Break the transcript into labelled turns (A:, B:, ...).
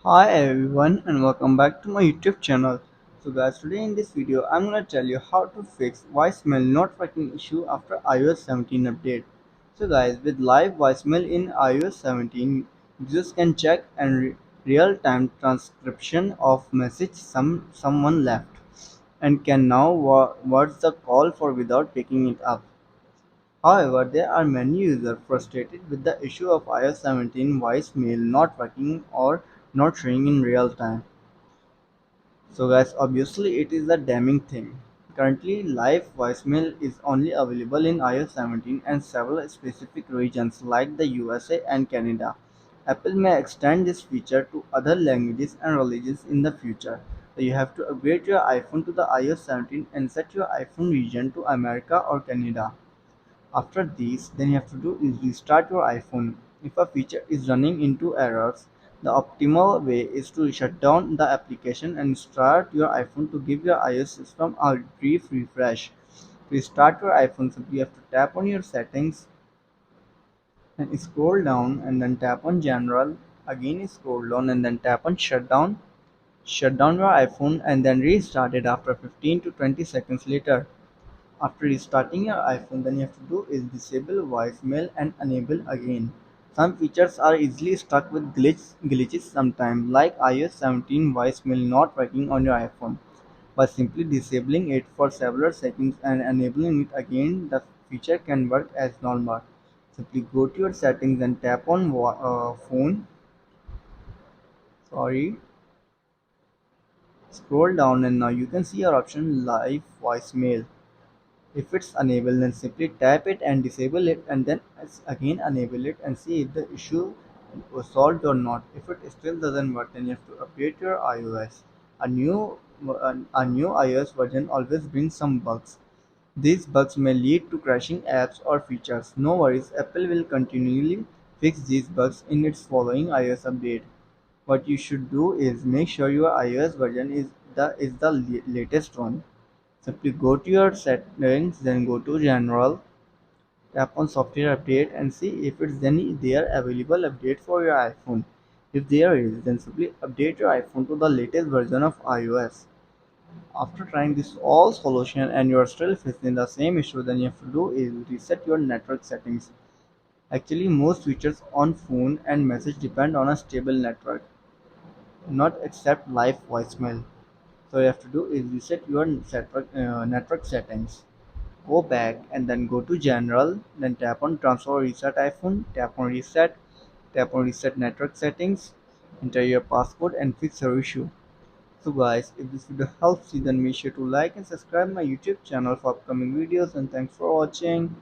A: Hi everyone and welcome back to my YouTube channel. So guys, today in this video I'm gonna tell you how to fix voicemail not working issue after iOS 17 update. So guys, with live voicemail in iOS 17, users can check and real-time transcription of message someone left and can now watch the call for without picking it up. However, there are many users frustrated with the issue of iOS 17 voicemail not working or not showing in real time. So guys, obviously it is a damning thing. Currently, live voicemail is only available in iOS 17 and several specific regions like the USA and Canada. Apple may extend this feature to other languages and religions in the future. So you have to upgrade your iPhone to the iOS 17 and set your iPhone region to America or Canada. After this, then you have to do is restart your iPhone. If a feature is running into errors, the optimal way is to shut down the application and start your iPhone to give your iOS system a brief refresh. To restart your iPhone, simply you have to tap on your settings and scroll down and then tap on general. Again scroll down and then tap on shutdown. Shut down your iPhone and then restart it after 15 to 20 seconds later. After restarting your iPhone, then you have to do is disable voicemail and enable again. Some features are easily stuck with glitches sometimes, like iOS 17 voicemail not working on your iPhone. By simply disabling it for several seconds and enabling it again, the feature can work as normal. Simply go to your settings and tap on phone. Sorry. Scroll down and now you can see your option live voicemail. If it's enabled, then simply tap it and disable it and then again enable it and see if the issue was solved or not. If it still doesn't work, then you have to update your iOS. A new a new iOS version always brings some bugs. These bugs may lead to crashing apps or features. No worries, Apple will continually fix these bugs in its following iOS update. What you should do is make sure your iOS version is the latest one. Simply go to your settings, then go to general, tap on software update and see if it's any there available update for your iPhone. If there is, then simply update your iPhone to the latest version of iOS. After trying this all solution and you are still facing the same issue, then you have to do is reset your network settings. Actually, most features on phone and message depend on a stable network, not except live voicemail. So you have to do is reset your network settings. Go back and then go to general, then tap on transfer reset iPhone, tap on reset network settings, enter your passcode and fix your issue. So guys, if this video helps you, then make sure to like and subscribe my YouTube channel for upcoming videos, and thanks for watching.